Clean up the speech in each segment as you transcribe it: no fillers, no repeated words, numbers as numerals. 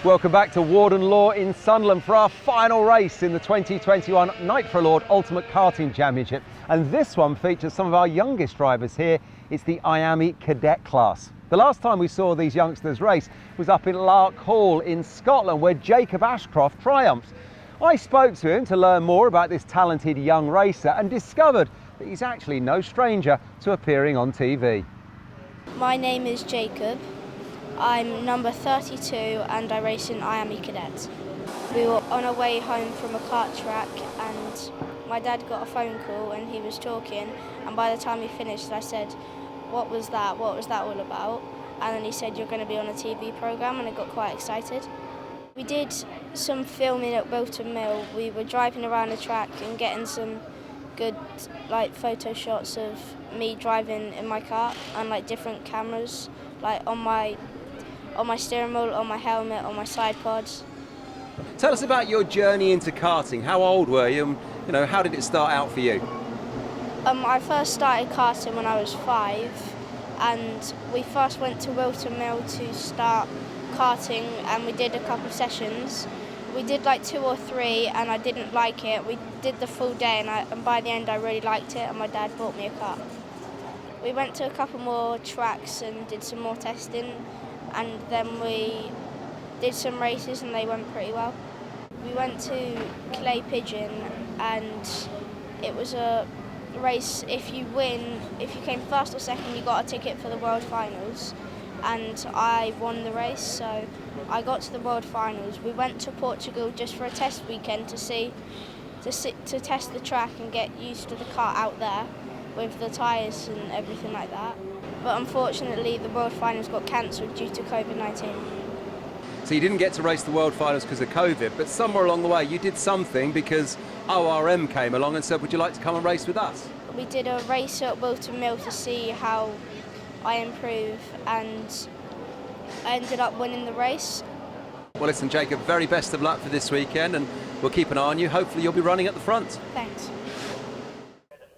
Welcome back to Warden Law in Sunderland for our final race in the 2021 Knight for a Lord Ultimate Karting Championship. And this one features some of our youngest drivers here. It's the IAME Cadet class. The last time we saw these youngsters race was up in Lark Hall in Scotland, where Jacob Ashcroft triumphed. I spoke to him to learn more about this talented young racer and discovered that he's actually no stranger to appearing on TV. My name is Jacob. I'm number 32 and I race in IAME Cadet. We were on our way home from a kart track and my dad got a phone call and he was talking, and by the time he finished I said, what was that all about? And then he said, you're going to be on a TV programme, and I got quite excited. We did some filming at Wilton Mill. We were driving around the track and getting some good photo shots of me driving in my car and different cameras on my steering wheel, on my helmet, on my side pods. Tell us about your journey into karting. How old were you? How did it start out for you? I first started karting when I was 5, and we first went to Wilton Mill to start karting, and we did a couple of sessions. We did 2 or 3 and I didn't like it. We did the full day and by the end I really liked it, and my dad bought me a car. We went to a couple more tracks and did some more testing, and then we did some races and they went pretty well. We went to Clay Pigeon and it was a race. If you came first or second, you got a ticket for the World Finals, and I won the race, so I got to the World Finals. We went to Portugal just for a test weekend to test the track and get used to the kart out there with the tyres and everything like that. But unfortunately the World Finals got cancelled due to COVID-19. So you didn't get to race the World Finals because of COVID, but somewhere along the way you did something because ORM came along and said, would you like to come and race with us? We did a race at Wilton Mill to see how I improve, and I ended up winning the race. Well, listen, Jacob, very best of luck for this weekend, and we'll keep an eye on you. Hopefully you'll be running at the front. Thanks.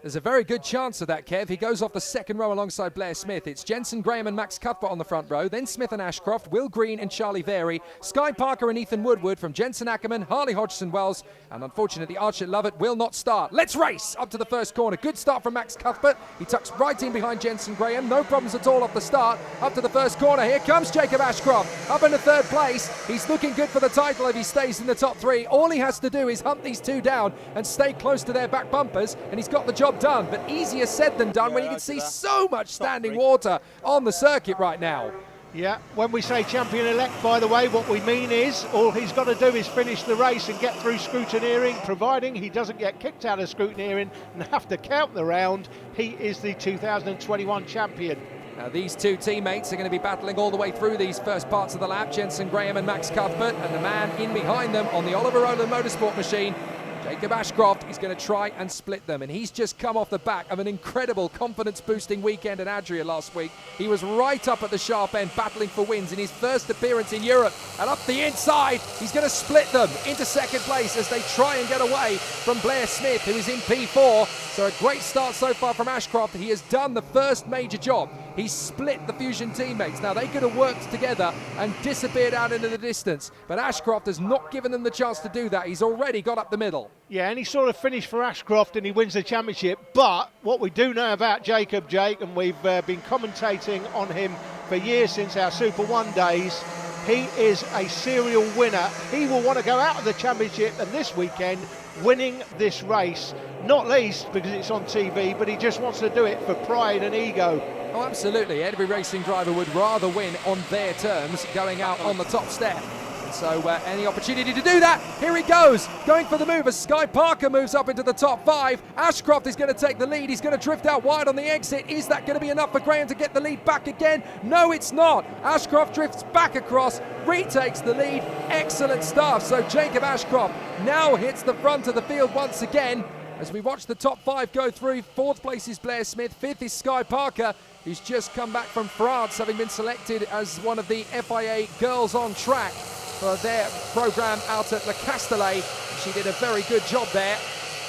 There's a very good chance of that, Kev. He goes off the second row alongside Blair Smith. It's Jensen Graham and Max Cuthbert on the front row, then Smith and Ashcroft, Will Green and Charlie Very, Sky Parker and Ethan Woodward from Jensen Ackerman, Harley Hodgson Wells, and unfortunately Archie Lovett will not start. Let's race up to the first corner. Good start from Max Cuthbert. He tucks right in behind Jensen Graham. No problems at all off the start. Up to the first corner. Here comes Jacob Ashcroft up into third place. He's looking good for the title if he stays in the top 3. All he has to do is hunt these 2 down and stay close to their back bumpers, and he's got the job done. But easier said than done when you can see so much standing water on the circuit right now. Yeah, when we say champion-elect, by the way, what we mean is all he's got to do is finish the race and get through scrutineering, providing he doesn't get kicked out of scrutineering and have to count the round. He is the 2021 champion. Now these 2 teammates are going to be battling all the way through these first parts of the lap, Jensen Graham and Max Cuthbert, and the man in behind them on the Oliver Rowland Motorsport machine, Jacob Ashcroft, is going to try and split them, and he's just come off the back of an incredible confidence-boosting weekend in Adria last week. He was right up at the sharp end battling for wins in his first appearance in Europe, and up the inside he's going to split them into second place as they try and get away from Blair Smith, who is in P4. So a great start so far from Ashcroft. He has done the first major job. He's split the Fusion teammates. Now they could have worked together and disappeared out into the distance, but Ashcroft has not given them the chance to do that. He's already got up the middle. Yeah, and he sort of finished for Ashcroft and he wins the championship. But what we do know about Jacob, Jake, and we've been commentating on him for years since our Super 1 days, he is a serial winner. He will want to go out of the championship and this weekend winning this race, not least because it's on TV, but he just wants to do it for pride and ego. Oh, absolutely. Every racing driver would rather win on their terms, going out on the top step. And so any opportunity to do that, here he goes, going for the move as Sky Parker moves up into the top 5. Ashcroft is going to take the lead. He's going to drift out wide on the exit. Is that going to be enough for Graham to get the lead back again? No, it's not. Ashcroft drifts back across, retakes the lead. Excellent stuff. So Jacob Ashcroft now hits the front of the field once again. As we watch the top 5 go through, 4th place is Blair Smith, 5th is Sky Parker, who's just come back from France, having been selected as one of the FIA Girls on Track for their programme out at Le Castellet. She did a very good job there.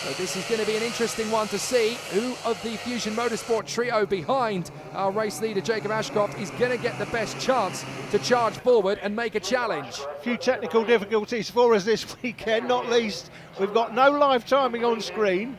So this is going to be an interesting one to see who of the Fusion Motorsport trio behind our race leader Jacob Ashcroft is going to get the best chance to charge forward and make a challenge. A few technical difficulties for us this weekend, not least we've got no live timing on screen.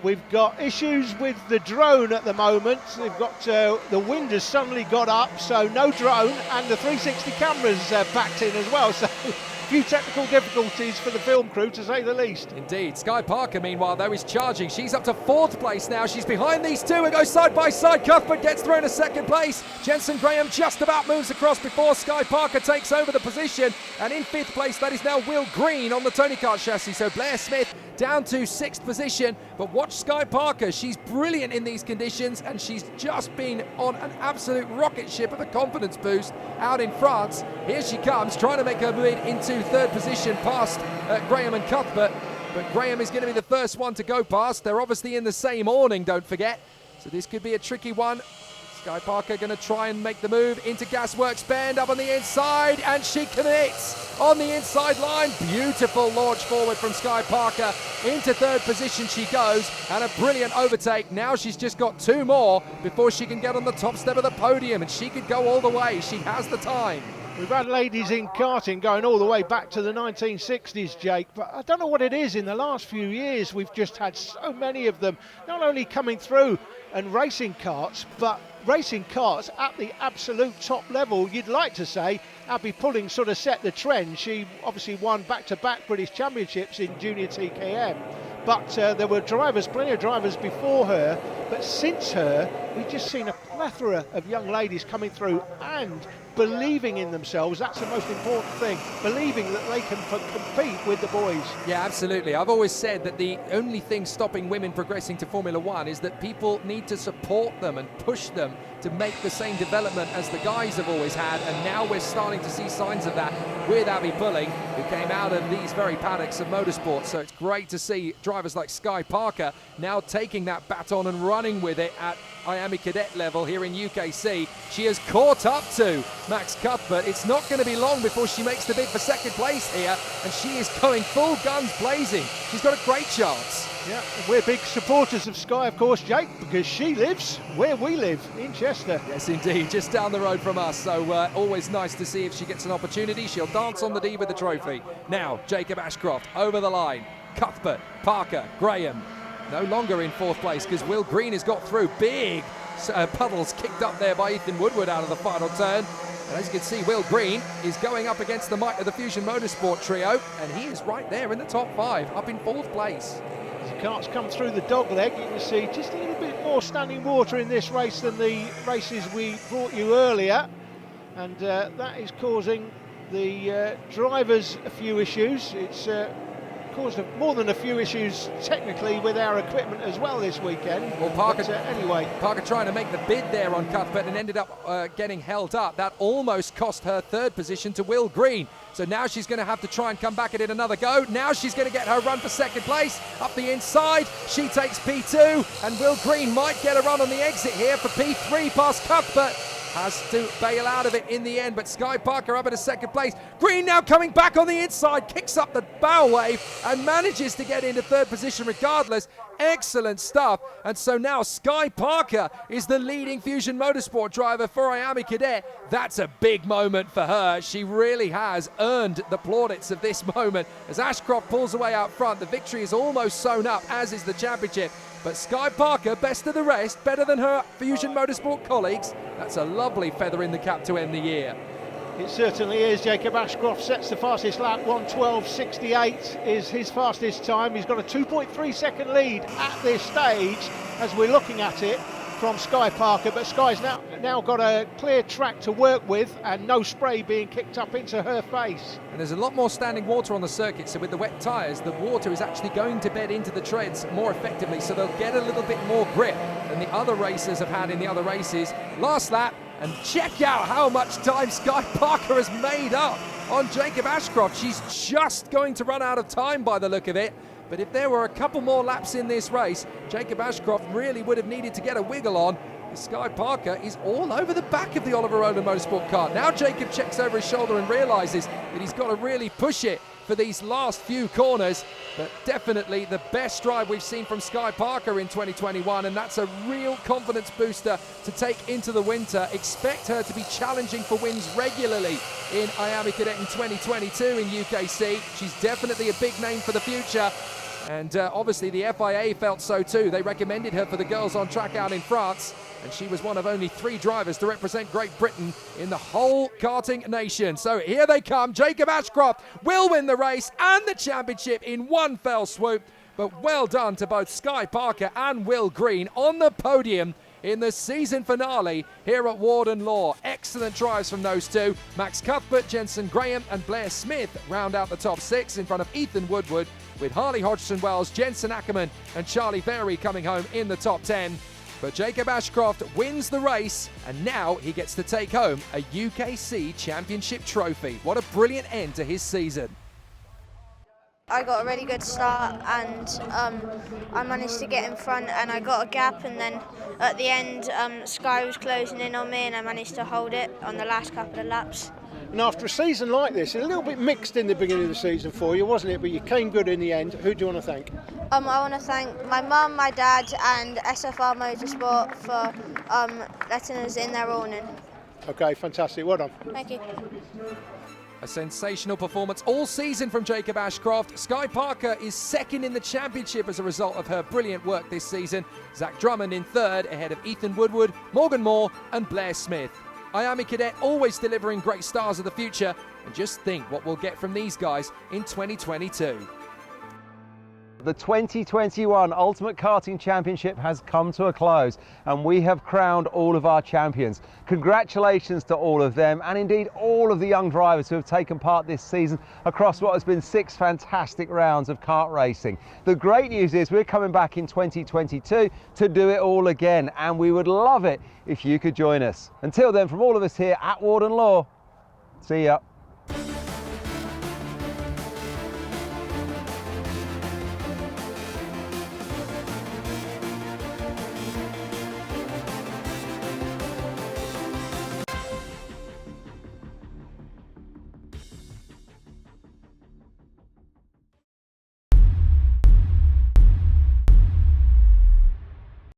We've got issues with the drone at the moment. We've got the wind has suddenly got up, so no drone, and the 360 cameras backed in as well. So a few technical difficulties for the film crew, to say the least. Indeed. Sky Parker, meanwhile, though, is charging. She's up to 4th place now. She's behind these two and goes side by side. Cuthbert gets through into 2nd place. Jensen Graham just about moves across before Sky Parker takes over the position. And in 5th place, that is now Will Green on the Tony Kart chassis. So Blair Smith down to 6th position. But watch Sky Parker. She's brilliant in these conditions, and she's just been on an absolute rocket ship of a confidence boost out in France. Here she comes, trying to make her move into 3rd position past Graham and Cuthbert. But Graham is going to be the first one to go past. They're obviously in the same awning, don't forget. So this could be a tricky one. Sky Parker going to try and make the move into Gasworks Bend up on the inside, and she connects on the inside line. Beautiful launch forward from Sky Parker. Into 3rd position she goes, and a brilliant overtake. Now she's just got 2 more before she can get on the top step of the podium, and she could go all the way. She has the time. We've had ladies in karting going all the way back to the 1960s, Jake, but I don't know what it is. In the last few years, we've just had so many of them, not only coming through and racing karts, but racing karts at the absolute top level. You'd like to say Abby Pulling sort of set the trend. She obviously won back-to-back British Championships in Junior TKM, but there were plenty of drivers before her, but since her, we've just seen a plethora of young ladies coming through and believing in themselves. That's the most important thing, believing that they can compete with the boys. Yeah, absolutely. I've always said that the only thing stopping women progressing to Formula One is that people need to support them and push them to make the same development as the guys have always had, and now we're starting to see signs of that with Abby Pulling, who came out of these very paddocks of motorsport. So it's great to see drivers like Sky Parker now taking that baton and running with it at IAME Cadet level here in UKC. She has caught up to Max Cuthbert. It's not going to be long before she makes the bid for 2nd place here, and she is going full guns blazing. She's got a great chance. Yeah, we're big supporters of Sky, of course, Jake, because she lives where we live, in Chester. Yes, indeed, just down the road from us. So always nice to see if she gets an opportunity. She'll dance on the D with the trophy. Now, Jacob Ashcroft over the line. Cuthbert, Parker, Graham. No longer in 4th place because Will Green has got through. Big puddles kicked up there by Ethan Woodward out of the final turn. And as you can see, Will Green is going up against the might of the Fusion Motorsport trio, and he is right there in the top 5, up in 4th place. As the carts come through the dog leg, you can see just a little bit more standing water in this race than the races we brought you earlier, and that is causing the drivers a few issues. It's caused more than a few issues technically with our equipment as well this weekend. Well, Parker, anyway, Parker trying to make the bid there on Cuthbert and ended up getting held up. That almost cost her 3rd position to Will Green. So now she's going to have to try and come back at it another go. Now she's going to get her run for 2nd place. Up the inside, she takes P2, and Will Green might get a run on the exit here for P3 past Cuthbert. Has to bail out of it in the end, but Sky Parker up at a 2nd place. Green now coming back on the inside, kicks up the bow wave and manages to get into 3rd position regardless. Excellent stuff. And so now Sky Parker is the leading Fusion Motorsport driver for IAME Cadet. That's a big moment for her. She really has earned the plaudits of this moment. As Ashcroft pulls away out front, the victory is almost sewn up, as is the championship. But Sky Parker, best of the rest, better than her Fusion Motorsport colleagues. That's a lovely feather in the cap to end the year. It certainly is. Jacob Ashcroft sets the fastest lap. 1:12.68 is his fastest time. He's got a 2.3 second lead at this stage as we're looking at it from Sky Parker, but Sky's now got a clear track to work with and no spray being kicked up into her face. And there's a lot more standing water on the circuit, so with the wet tyres, the water is actually going to bed into the treads more effectively, so they'll get a little bit more grip than the other racers have had in the other races. Last lap, and check out how much time Sky Parker has made up on Jacob Ashcroft. She's just going to run out of time by the look of it. But if there were a couple more laps in this race, Jacob Ashcroft really would have needed to get a wiggle on. Sky Parker is all over the back of the Oliver Rowland Motorsport car. Now Jacob checks over his shoulder and realises that he's got to really push it for these last few corners, but definitely the best drive we've seen from Sky Parker in 2021, and that's a real confidence booster to take into the winter. Expect her to be challenging for wins regularly in IAME Cadet in 2022 in UKC. She's definitely a big name for the future. And obviously the FIA felt so too. They recommended her for the girls on track out in France, and she was one of only 3 drivers to represent Great Britain in the whole karting nation. So here they come. Jacob Ashcroft will win the race and the championship in one fell swoop. But well done to both Sky Parker and Will Green on the podium in the season finale here at Warden Law. Excellent drives from those two. Max Cuthbert, Jensen Graham and Blair Smith round out the top 6 in front of Ethan Woodward, with Harley Hodgson-Wells, Jensen Ackerman and Charlie Berry coming home in the top 10. But Jacob Ashcroft wins the race, and now he gets to take home a UKC Championship trophy. What a brilliant end to his season. I got a really good start, and I managed to get in front, and I got a gap, and then at the end Sky was closing in on me, and I managed to hold it on the last couple of laps. And after a season like this, a little bit mixed in the beginning of the season for you, wasn't it? But you came good in the end. Who do you want to thank? I want to thank my mum, my dad and SFR Motorsport for letting us in their awning. Okay, fantastic. Well done. Thank you. A sensational performance all season from Jacob Ashcroft. Sky Parker is second in the championship as a result of her brilliant work this season. Zach Drummond in third, ahead of Ethan Woodward, Morgan Moore and Blair Smith. IAME Cadet always delivering great stars of the future, and just think what we'll get from these guys in 2022. The 2021 Ultimate Karting Championship has come to a close, and we have crowned all of our champions. Congratulations to all of them, and indeed all of the young drivers who have taken part this season across what has been 6 fantastic rounds of kart racing. The great news is we're coming back in 2022 to do it all again, and we would love it if you could join us. Until then, from all of us here at Warden Law, see ya.